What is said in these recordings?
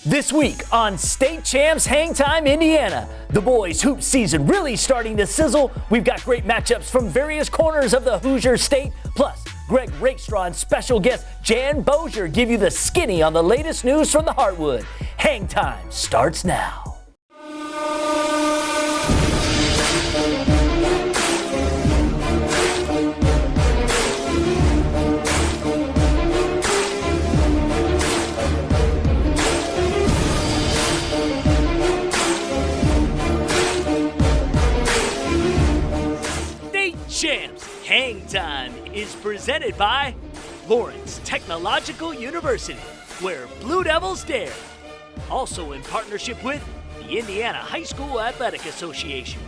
This week on State Champs Hangtime, Indiana, the boys' hoop season really starting to sizzle. We've got great matchups from various corners of the Hoosier State. Plus, Greg Rakestraw and special guest Jan Boser give you the skinny on the latest news from the Heartwood. Hangtime starts now. Champs Hangtime is presented by Lawrence Technological University, where Blue Devils dare. Also in partnership with the Indiana High School Athletic Association.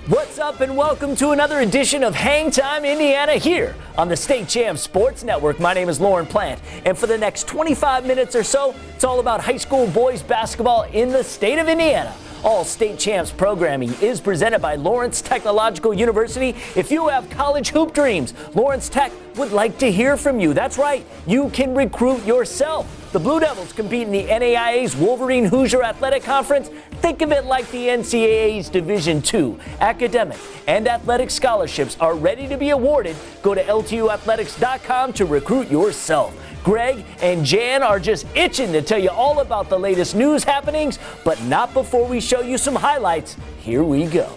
What's up and welcome to another edition of Hangtime Indiana here on the State Champs Sports Network. My name is Lauren Plant, and for the next 25 minutes or so, it's all about high school boys basketball in the state of Indiana. All State Champs programming is presented by Lawrence Technological University. If you have college hoop dreams, Lawrence Tech would like to hear from you. That's right, you can recruit yourself. The Blue Devils compete in the NAIA's Wolverine Hoosier Athletic Conference. Think of it like the NCAA's Division II. Academic and athletic scholarships are ready to be awarded. Go to LTUathletics.com to recruit yourself. Greg and Jan are just itching to tell you all about the latest news happenings, but not before we show you some highlights. Here we go.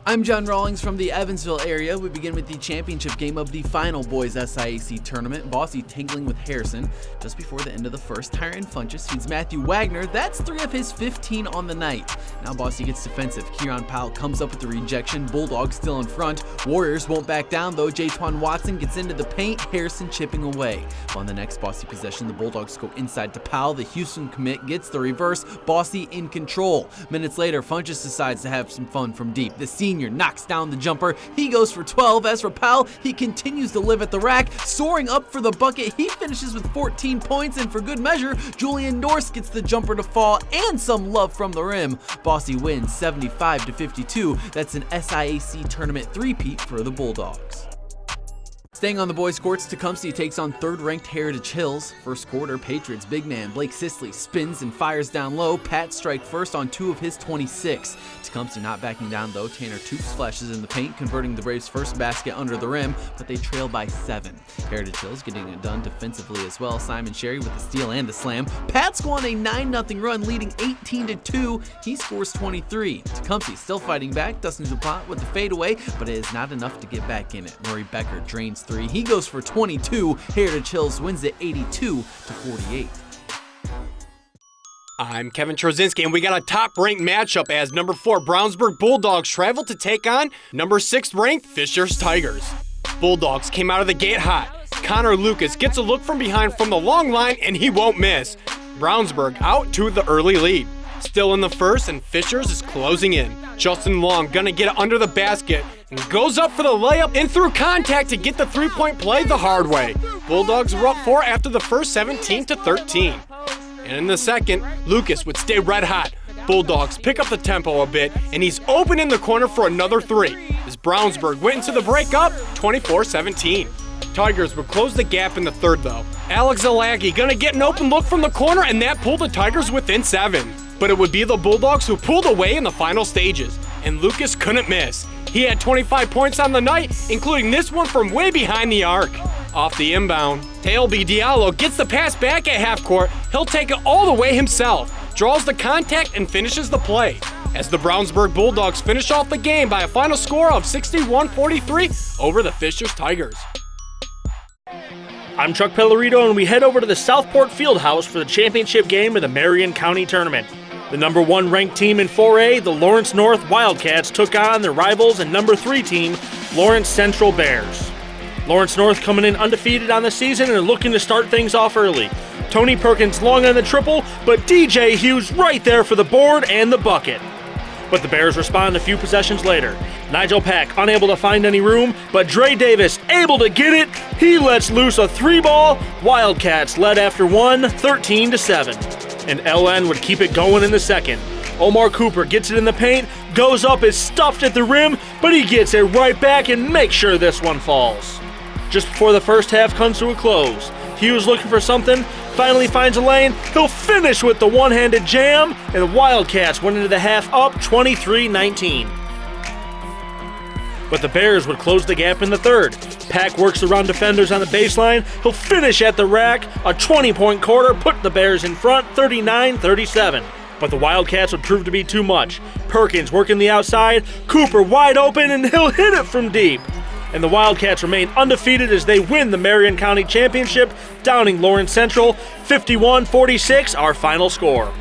I'm John Rawlings from the Evansville area. We begin with the championship game of the final boys SIAC tournament. Boise tingling with Harrison. Just before the end of the first, Tyron Funchess feeds Matthew Wagner. That's 3 of his 15 on the night. Now Boise gets defensive. Kieran Powell comes up with the rejection. Bulldogs still in front. Warriors won't back down though. Jatwan Watson gets into the paint. Harrison chipping away. On the next Boise possession, the Bulldogs go inside to Powell. The Houston commit gets the reverse. Boise in control. Minutes later, Funchess decides to have some fun from deep. The senior knocks down the jumper. He goes for 12. As for Powell, he continues to live at the rack, soaring up for the bucket. He finishes with 14 points, and for good measure, Julian Norse gets the jumper to fall and some love from the rim. Boise wins 75-52. That's an SIAC tournament three-peat for the Bulldogs. Staying on the boys' courts, Tecumseh takes on third-ranked Heritage Hills. First quarter, Patriots big man Blake Sisley spins and fires down low. Pat strike first on 2 of his 26. Tecumseh not backing down though. Tanner Toops flashes in the paint, converting the Braves' first basket under the rim, but they trail by 7. Heritage Hills getting it done defensively as well. Simon Sherry with the steal and the slam. Pats go on a 9-0 run, leading 18-2. He scores 23. Tecumseh still fighting back. Dustin DuPont with the fadeaway, but it is not enough to get back in it. Murray Becker drains 3. He goes for 22. Heritage Hills wins it 82-48. I'm Kevin Trozinski, and we got a top-ranked matchup as number 4 Brownsburg Bulldogs travel to take on number 6 ranked Fishers Tigers. Bulldogs came out of the gate hot. Connor Lucas gets a look from behind from the long line, and he won't miss. Brownsburg out to the early lead. Still in the first, and Fishers is closing in. Justin Long gonna get it under the basket and goes up for the layup and through contact to get the three-point play the hard way. Bulldogs were up 4 after the first, 17-13. And in the second, Lucas would stay red hot. Bulldogs pick up the tempo a bit, and he's open in the corner for another 3. As Brownsburg went into the break up, 24-17. Tigers would close the gap in the third though. Alex Zalagi gonna get an open look from the corner, and that pulled the Tigers within 7. But it would be the Bulldogs who pulled away in the final stages, and Lucas couldn't miss. He had 25 points on the night, including this one from way behind the arc. Off the inbound, Tailby Diallo gets the pass back at half court. He'll take it all the way himself, draws the contact, and finishes the play. As the Brownsburg Bulldogs finish off the game by a final score of 61-43 over the Fishers Tigers. I'm Chuck Pellerito, and we head over to the Southport Fieldhouse for the championship game of the Marion County Tournament. The number 1 ranked team in 4A, the Lawrence North Wildcats, took on their rivals and number 3 team, Lawrence Central Bears. Lawrence North coming in undefeated on the season and looking to start things off early. Tony Perkins long on the triple, but DJ Hughes right there for the board and the bucket. But the Bears respond a few possessions later. Nigel Pack unable to find any room, but Dre Davis able to get it. He lets loose a 3-ball. Wildcats led after 1, 13-7. And LN would keep it going in the second. Omar Cooper gets it in the paint, goes up, is stuffed at the rim, but he gets it right back and makes sure this one falls. Just before the first half comes to a close, Hughes looking for something, finally finds a lane. He'll finish with the one-handed jam, and the Wildcats went into the half up 23-19. But the Bears would close the gap in the third. Pack works around defenders on the baseline. He'll finish at the rack. A 20-point quarter put the Bears in front 39-37. But the Wildcats would prove to be too much. Perkins working the outside. Cooper wide open, and he'll hit it from deep. And the Wildcats remain undefeated as they win the Marion County Championship, downing Lawrence Central 51-46, our final score.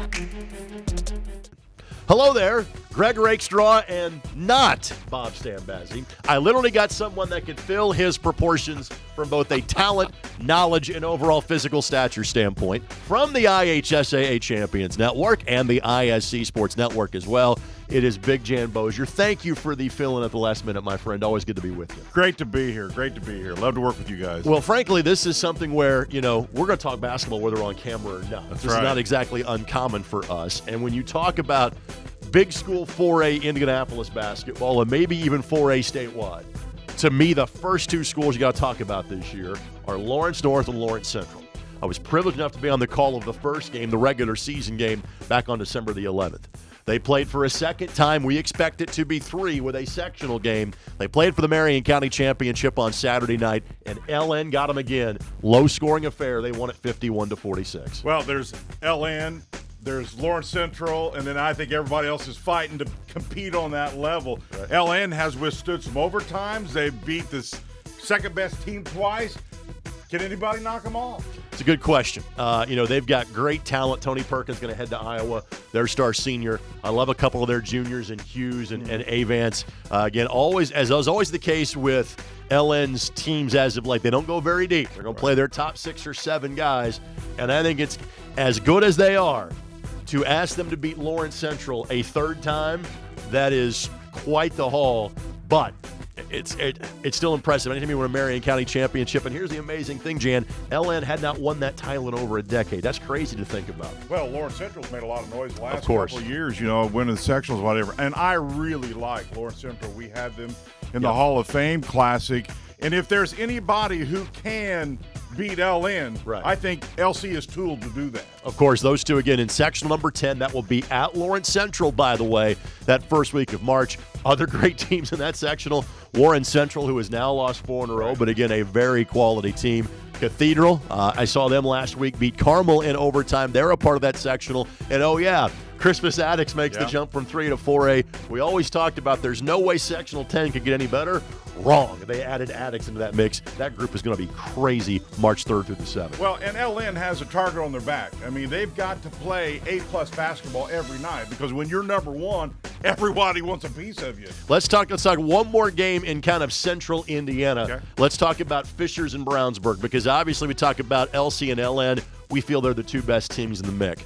Hello there, Greg Rakestraw and not Bob Stambazzi. I literally got someone that could fill his proportions from both a talent, knowledge, and overall physical stature standpoint from the IHSAA Champions Network and the ISC Sports Network as well. It is Big Jan Boser. Thank you for the fill-in at the last minute, my friend. Always good to be with you. Great to be here. Great to be here. Love to work with you guys. Well, frankly, this is something where, we're going to talk basketball whether on camera or not. This is not exactly uncommon for us. And when you talk about big school 4A Indianapolis basketball and maybe even 4A statewide, to me, the first two schools you got to talk about this year are Lawrence North and Lawrence Central. I was privileged enough to be on the call of the first game, the regular season game, back on December the 11th. They played for a second time. We expect it to be three with a sectional game. They played for the Marion County Championship on Saturday night, and LN got them again. Low-scoring affair. They won it 51-46. Well, there's LN, there's Lawrence Central, and then I think everybody else is fighting to compete on that level. Right. LN has withstood some overtimes. They beat the second-best team twice. Can anybody knock them off? It's a good question. They've got great talent. Tony Perkins going to head to Iowa, their star senior. I love a couple of their juniors in Hughes and Avance. Again, as is always the case with LN's teams as of late, they don't go very deep. They're going to play their top 6 or 7 guys, and I think it's as good as they are to ask them to beat Lawrence Central a third time. That is quite the haul, but it's still impressive. Anytime you win a Marion County Championship, and here's the amazing thing, Jan, LN had not won that title in over a decade. That's crazy to think about. Well, Lawrence Central's made a lot of noise the last couple of years, winning the sectionals, whatever. And I really like Lawrence Central. We had them in the Hall of Fame Classic. And if there's anybody who can beat LN, I think LC is tooled to do that. Of course, those two again in sectional number 10. That will be at Lawrence Central, by the way, that first week of March. Other great teams in that sectional. Warren Central, who has now lost 4 in a row, but again, a very quality team. Cathedral, I saw them last week beat Carmel in overtime. They're a part of that sectional. And Crispus Attucks makes the jump from 3 to 4A. We always talked about there's no way sectional 10 could get any better. Wrong. They added Attucks into that mix. That group is going to be crazy March 3rd through the 7th. Well, and LN has a target on their back. I mean, they've got to play A-plus basketball every night because when you're number one, everybody wants a piece of you. Let's talk one more game in kind of central Indiana. Okay. Let's talk about Fishers and Brownsburg because obviously we talk about LC and LN. We feel they're the two best teams in the MIC.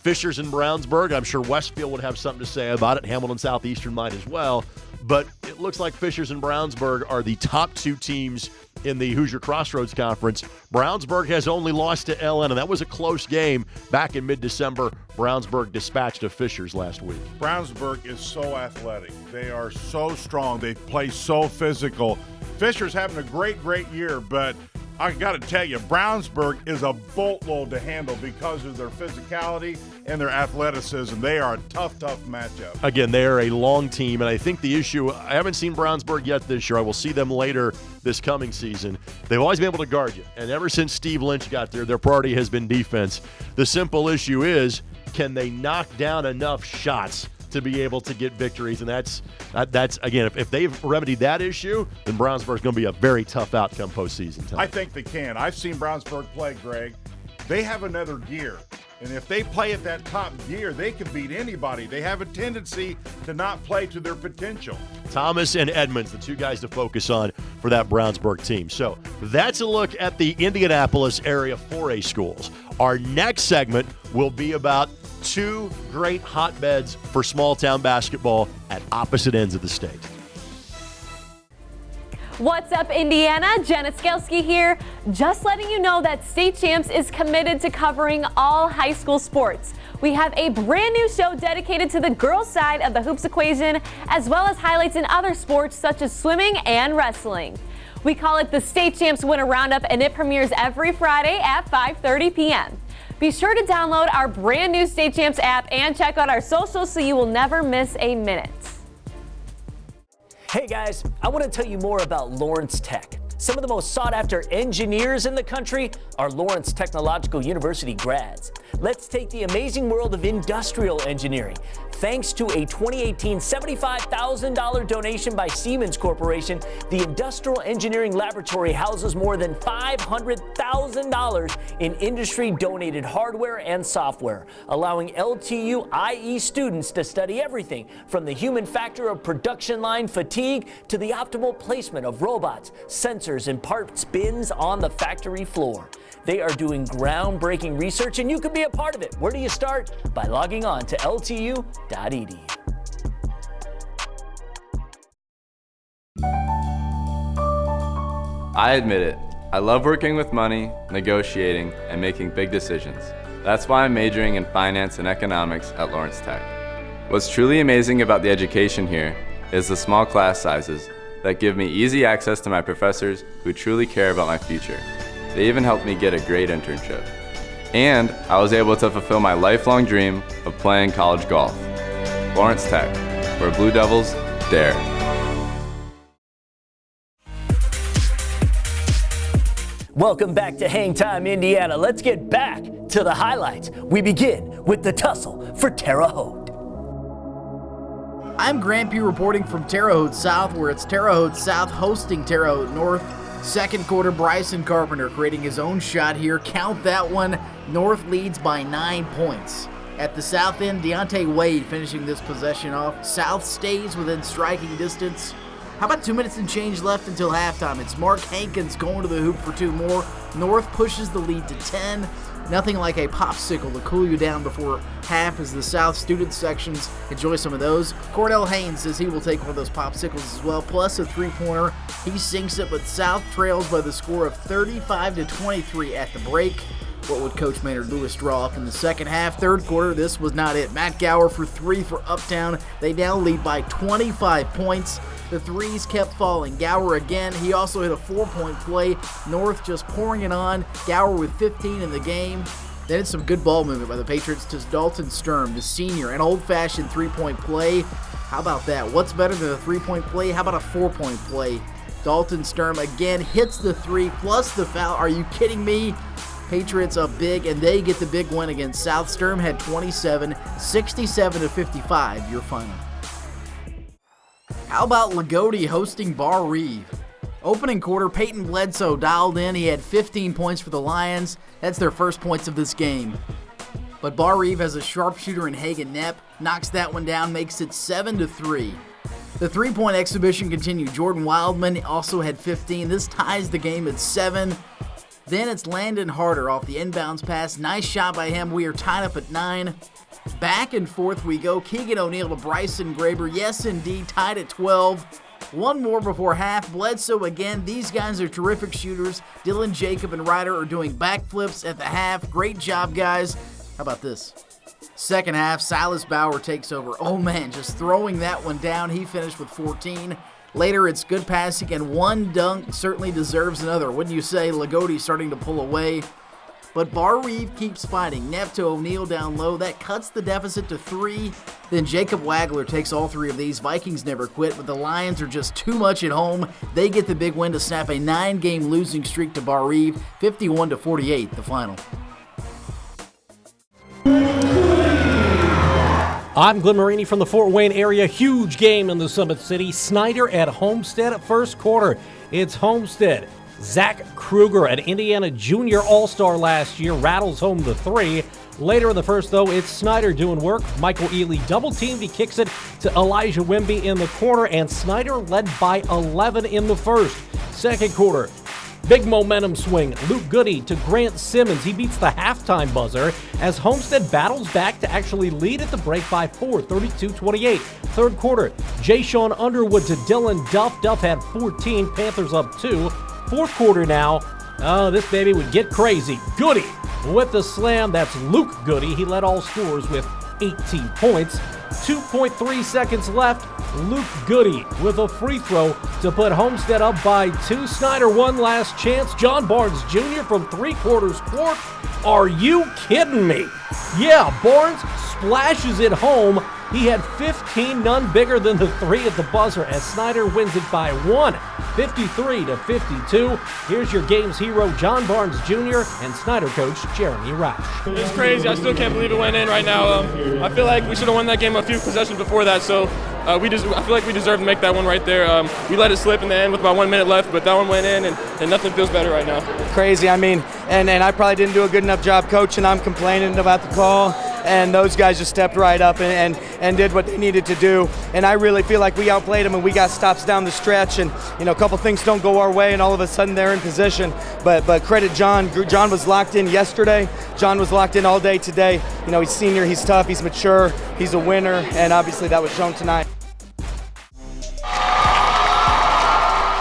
Fishers and Brownsburg, I'm sure Westfield would have something to say about it. Hamilton Southeastern might as well. But it looks like Fishers and Brownsburg are the top 2 teams in the Hoosier Crossroads Conference. Brownsburg has only lost to LN, and that was a close game back in mid-December. Brownsburg dispatched of Fishers last week. Brownsburg is so athletic. They are so strong. They play so physical. Fishers having a great year, but I got to tell you, Brownsburg is a boatload to handle because of their physicality and their athleticism. They are a tough matchup. Again, they are a long team, and I think the issue, I haven't seen Brownsburg yet this year. I will see them later this coming season. They've always been able to guard you, and ever since Steve Lynch got there, their priority has been defense. The simple issue is, can they knock down enough shots to be able to get victories? And that's again, if they've remedied that issue, then Brownsburg's going to be a very tough outcome postseason time. I think they can. I've seen Brownsburg play, Greg. They have another gear. And if they play at that top gear, they can beat anybody. They have a tendency to not play to their potential. Thomas and Edmonds, the two guys to focus on for that Brownsburg team. So that's a look at the Indianapolis area 4A schools. Our next segment will be about 2 great hotbeds for small-town basketball at opposite ends of the state. What's up, Indiana? Janet Skalski here. Just letting you know that State Champs is committed to covering all high school sports. We have a brand new show dedicated to the girls' side of the hoops equation, as well as highlights in other sports such as swimming and wrestling. We call it the State Champs Winter Roundup, and it premieres every Friday at 5:30 p.m. Be sure to download our brand new State Champs app and check out our socials so you will never miss a minute. Hey guys, I want to tell you more about Lawrence Tech. Some of the most sought-after engineers in the country are Lawrence Technological University grads. Let's take the amazing world of industrial engineering. Thanks to a 2018 $75,000 donation by Siemens Corporation, the Industrial Engineering Laboratory houses more than $500,000 in industry-donated hardware and software, allowing LTU IE students to study everything from the human factor of production line fatigue to the optimal placement of robots, sensors, and parts bins on the factory floor. They are doing groundbreaking research, and you can be a part of it. Where do you start? By logging on to ltu.edu. I admit it, I love working with money, negotiating, and making big decisions. That's why I'm majoring in finance and economics at Lawrence Tech. What's truly amazing about the education here is the small class sizes that give me easy access to my professors who truly care about my future. They even helped me get a great internship. And I was able to fulfill my lifelong dream of playing college golf. Lawrence Tech, where Blue Devils dare. Welcome back to Hangtime, Indiana. Let's get back to the highlights. We begin with the tussle for Terre Haute. I'm Grant Pugh reporting from Terre Haute South, where it's Terre Haute South hosting Terre Haute North. Second quarter, Bryson Carpenter creating his own shot here. Count that one. North leads by 9 points. At the south end, Deontay Wade finishing this possession off. South stays within striking distance. How about 2 minutes and change left until halftime? It's Mark Hankins going to the hoop for 2 more. North pushes the lead to 10. Nothing like a popsicle to cool you down before half as the South student sections enjoy some of those. Cordell Haynes says he will take one of those popsicles as well, plus a three-pointer. He sinks it, but South trails by the score of 35-23 at the break. What would Coach Maynard Lewis draw up in the second half? Third quarter, this was not it. Matt Gower for 3 for Uptown. They now lead by 25 points. The threes kept falling. Gower again. He also hit a 4-point play. North just pouring it on. Gower with 15 in the game. Then it's some good ball movement by the Patriots to Dalton Sturm, the senior. An old-fashioned 3-point play. How about that? What's better than a 3-point play? How about a 4-point play? Dalton Sturm again hits the 3 plus the foul. Are you kidding me? Patriots up big, and they get the big win against South. Sturm had 27, 67-55, your final. How about Lagodi hosting Bar Reeve? Opening quarter, Peyton Bledsoe dialed in. He had 15 points for the Lions. That's their first points of this game. But Bar Reeve has a sharpshooter in Hagen Knepp. Knocks that one down, makes it 7-3. The three-point exhibition continued. Jordan Wildman also had 15. This ties the game at 7. Then it's Landon Harder off the inbounds pass. Nice shot by him. We are tied up at 9. Back and forth we go. Keegan O'Neal to Bryson Graber. Yes, indeed, tied at 12. One more before half. Bledsoe again. These guys are terrific shooters. Dylan, Jacob, and Ryder are doing backflips at the half. Great job, guys. How about this? Second half, Silas Bauer takes over. Oh, man, just throwing that one down. He finished with 14. Later, it's good passing, and one dunk certainly deserves another. Wouldn't you say? Lagodi starting to pull away. But Bar Reeve keeps fighting. Knepp to O'Neal down low. That cuts the deficit to 3. Then Jacob Wagler takes all 3 of these. Vikings never quit, but the Lions are just too much at home. They get the big win to snap a 9-game losing streak to Bar Reeve. 51-48, the final. I'm Glenn Marini from the Fort Wayne area. Huge game in the Summit City. Snyder at Homestead at first quarter. It's Homestead. Zach Kruger, an Indiana Junior All-Star last year, rattles home the 3. Later in the first, though, it's Snyder doing work. Michael Ealy double-teamed. He kicks it to Elijah Wemby in the corner, and Snyder led by 11 in the first. Second quarter, big momentum swing. Luke Goody to Grant Simmons. He beats the halftime buzzer as Homestead battles back to actually lead at the break by 4, 32-28. Third quarter, Jay-Sean Underwood to Dylan Duff. Duff had 14. Panthers up 2. Fourth quarter now. Oh, this baby would get crazy. Goody with the slam. That's Luke Goody. He led all scorers with 18 points. 2.3 seconds left. Luke Goody with a free throw to put Homestead up by 2. Snyder one last chance. John Barnes Jr. from 3/4 court. Are you kidding me? Yeah, Barnes splashes it home. He had 15, none bigger than the 3 at the buzzer as Snyder wins it by 1, 53-52. Here's your game's hero, John Barnes Jr. and Snyder coach Jeremy Roush. It's crazy. I still can't believe it went in right now. I feel like we should have won that game a few possessions before that, so I feel like we deserve to make that one right there. We let it slip in the end with about 1 minute left, but that one went in, and nothing feels better right now. Crazy. I mean, and I probably didn't do a good enough job coaching. I'm complaining about the call, and those guys just stepped right up and did what they needed to do. And I really feel like we outplayed them, and we got stops down the stretch, and a couple things don't go our way, and all of a sudden they're in position. But credit John. John was locked in yesterday. John was locked in all day today. He's senior, he's tough, he's mature, he's a winner, and obviously that was shown tonight.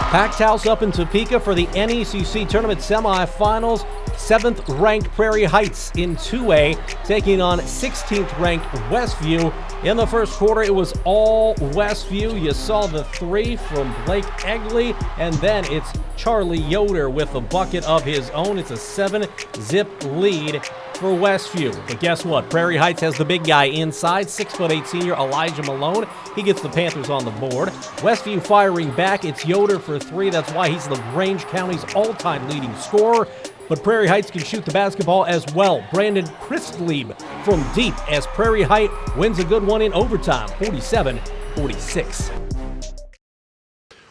Packed house up in Topeka for the NECC Tournament semifinals. 7th-ranked Prairie Heights in 2A, taking on 16th-ranked Westview. In the first quarter, it was all Westview. You saw the 3 from Blake Egley, and then it's Charlie Yoder with a bucket of his own. It's a 7-zip lead for Westview. But guess what? Prairie Heights has the big guy inside, 6'8" senior Elijah Malone. He gets the Panthers on the board. Westview firing back. It's Yoder for 3. That's why he's LaGrange County's all-time leading scorer. But Prairie Heights can shoot the basketball as well. Brandon Christlieb from deep as Prairie Heights wins a good one in overtime, 47-46.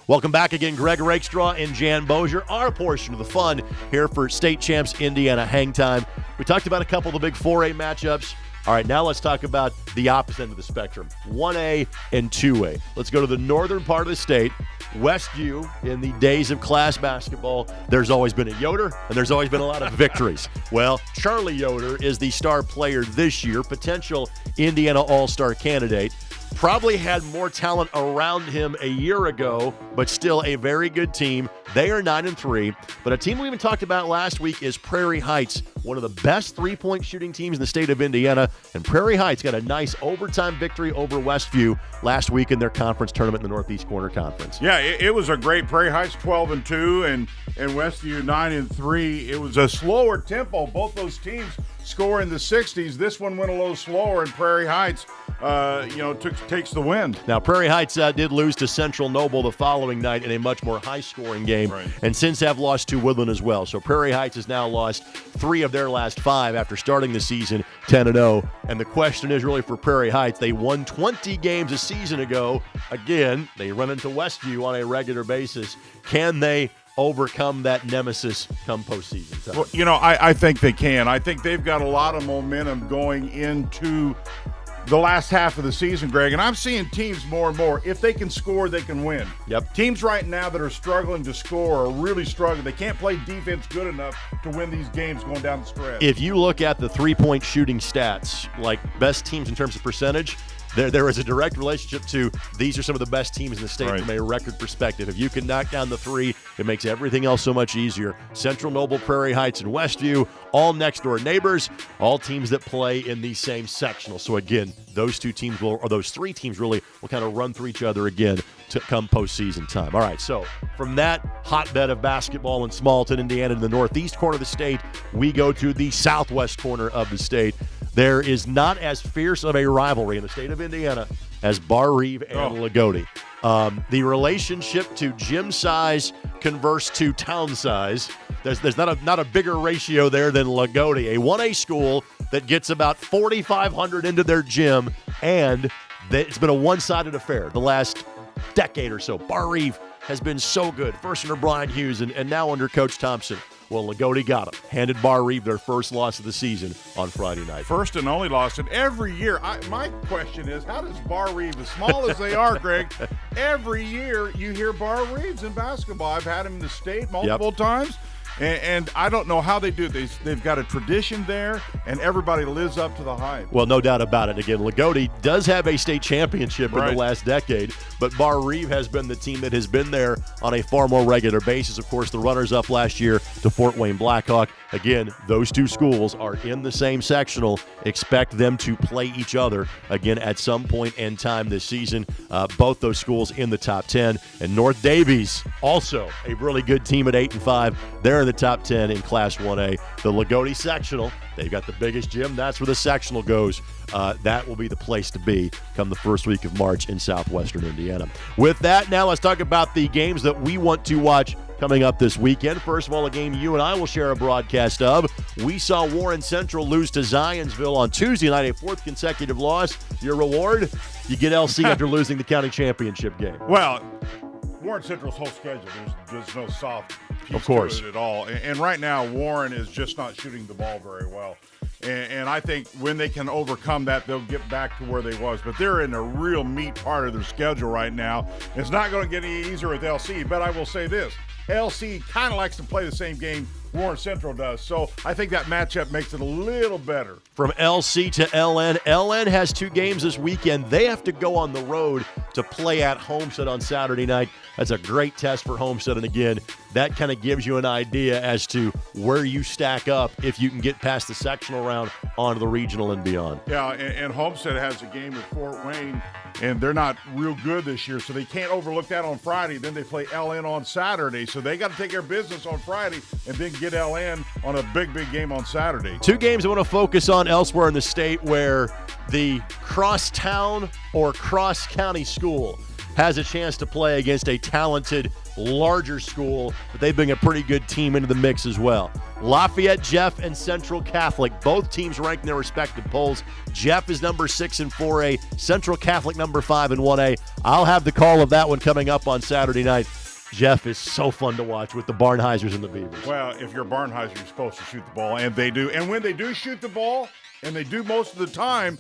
Welcome back again, Greg Rakestraw and Jan Boser. Our portion of the fun here for state champs Indiana Hangtime. We talked about a couple of the big 4A matchups. All right, now let's talk about the opposite end of the spectrum, 1A and 2A. Let's go to the northern part of the state. Westview, in the days of class basketball, there's always been a Yoder, and there's always been a lot of victories. Well, Charlie Yoder is the star player this year, potential Indiana All-Star candidate. Probably had more talent around him a year ago, but still a very good team. They are 9-3, but a team we even talked about last week is Prairie Heights, one of the best three-point shooting teams in the state of Indiana, and Prairie Heights got a nice overtime victory over Westview last week in their conference tournament in the Northeast Corner Conference. Yeah, it was a great Prairie Heights 12-2 and Westview 9-3. It was a slower tempo. Both those teams score in the 60s. This one went a little slower, and Prairie Heights takes the win. Now, Prairie Heights did lose to Central Noble the following night in a much more high-scoring game, right, and since have lost to Woodland as well. So Prairie Heights has now lost 3 of their last 5 after starting the season 10-0. And the question is really for Prairie Heights. They won 20 games a season ago. Again, they run into Westview on a regular basis. Can they overcome that nemesis come postseason time? Well, I think they can. I think they've got a lot of momentum going into the last half of the season, Greg, and I'm seeing teams more and more. If they can score, they can win. Yep. Teams right now that are struggling to score are really struggling. They can't play defense good enough to win these games going down the stretch. If you look at the three-point shooting stats, like best teams in terms of percentage, there is a direct relationship to these are some of the best teams in the state, right, from a record perspective. If you can knock down the 3, it makes everything else so much easier. Central Noble, Prairie Heights, and Westview, all next-door neighbors, all teams that play in the same sectional. So again, those 3 teams really will kind of run through each other again to come postseason time. All right, so from that hotbed of basketball in Smallton, Indiana, in the northeast corner of the state, we go to the southwest corner of the state. There is not as fierce of a rivalry in the state of Indiana as Bar Reeve and Lagodi. The relationship to gym size converse to town size, there's not a bigger ratio there than Lagodi, a 1A school that gets about 4,500 into their gym, and it's been a one-sided affair the last decade or so. Bar Reeve has been so good, first under Brian Hughes and now under Coach Thompson. Well, Lagodi got them. Handed Bar Reeve their first loss of the season on Friday night. First and only loss. And every year, my question is, how does Bar Reeve, as small as they are, Greg, every year you hear Bar Reeves in basketball. I've had him in the state multiple times. And I don't know how they do it. They've got a tradition there, and everybody lives up to the hype. Well, no doubt about it. Again, Lagodi does have a state championship in the last decade, but Bar-Reeve has been the team that has been there on a far more regular basis. Of course, the runners-up last year to Fort Wayne Blackhawk. Again, those two schools are in the same sectional. Expect them to play each other again at some point in time this season. Both those schools in the top 10. And North Davies, also a really good team at 8-5. They're in the top 10 in Class 1A. The Lagodi sectional, they've got the biggest gym. That's where the sectional goes. That will be the place to be come the first week of March in southwestern Indiana. With that, now let's talk about the games that we want to watch coming up this weekend. First of all, a game you and I will share a broadcast of. We saw Warren Central lose to Zionsville on Tuesday night, a fourth consecutive loss. Your reward? You get LC after losing the county championship game. Well, Warren Central's whole schedule, there's no soft piece to it at all. And right now, Warren is just not shooting the ball very well. And I think when they can overcome that, they'll get back to where they was. But they're in a real meat part of their schedule right now. It's not going to get any easier with LC, but I will say this. LC kind of likes to play the same game Warren Central does. So I think that matchup makes it a little better. From LC to LN. LN has 2 games this weekend. They have to go on the road to play at Homestead on Saturday night. That's a great test for Homestead. And again, that kind of gives you an idea as to where you stack up if you can get past the sectional round onto the regional and beyond. Yeah, and Homestead has a game with Fort Wayne, and they're not real good this year, so they can't overlook that on Friday. Then they play LN on Saturday, so they got to take care of business on Friday and then get LN on a big game on Saturday. 2 games I want to focus on elsewhere in the state where the cross-town or cross-county school has a chance to play against a talented, larger school, but they bring a pretty good team into the mix as well. Lafayette Jeff and Central Catholic, both teams ranked in their respective polls. Jeff is number 6 in 4A, Central Catholic number 5 in 1A. I'll have the call of that one coming up on Saturday night. Jeff is so fun to watch with the Barnheisers and the Beavers. Well, if you're Barnheiser, you're supposed to shoot the ball, and they do. And when they do shoot the ball, and they do most of the time,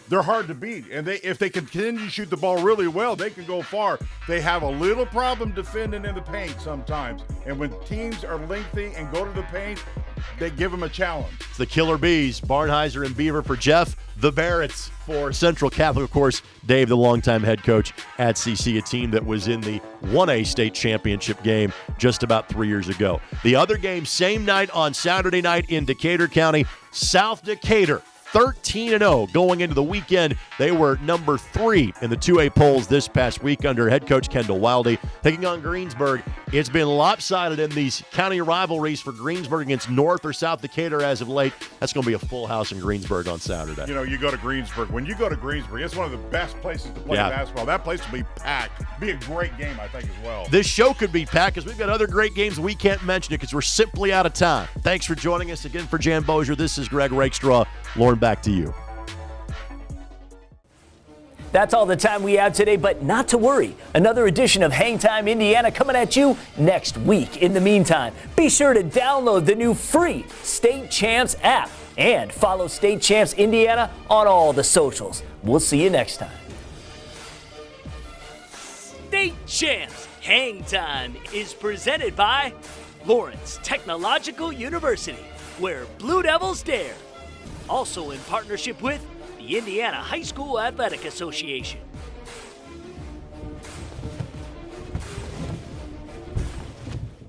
they're hard to beat. And if they continue to shoot the ball really well, they can go far. They have a little problem defending in the paint sometimes. And when teams are lengthy and go to the paint, they give them a challenge. The Killer Bees, Barnheiser and Beaver for Jeff. The Barretts for Central Catholic. Of course, Dave, the longtime head coach at CC, a team that was in the 1A state championship game just about 3 years ago. The other game, same night on Saturday night in Decatur County, South Decatur. 13-0 going into the weekend. They were number 3 in the 2A polls this past week under head coach Kendall Wildy. Taking on Greensburg. It's been lopsided in these county rivalries for Greensburg against North or South Decatur as of late. That's going to be a full house in Greensburg on Saturday. You know, you go to Greensburg. When you go to Greensburg, it's one of the best places to play basketball. That place will be packed. Be a great game, I think, as well. This show could be packed because we've got other great games. We can't mention it because we're simply out of time. Thanks for joining us again for Jan Boser. This is Greg Rakestraw. Lauren, back to you. That's all the time we have today, but not to worry. Another edition of Hangtime Indiana coming at you next week. In the meantime, be sure to download the new free State Champs app and follow State Champs Indiana on all the socials. We'll see you next time. State Champs Hangtime is presented by Lawrence Technological University, where Blue Devils dare. Also in partnership with the Indiana High School Athletic Association.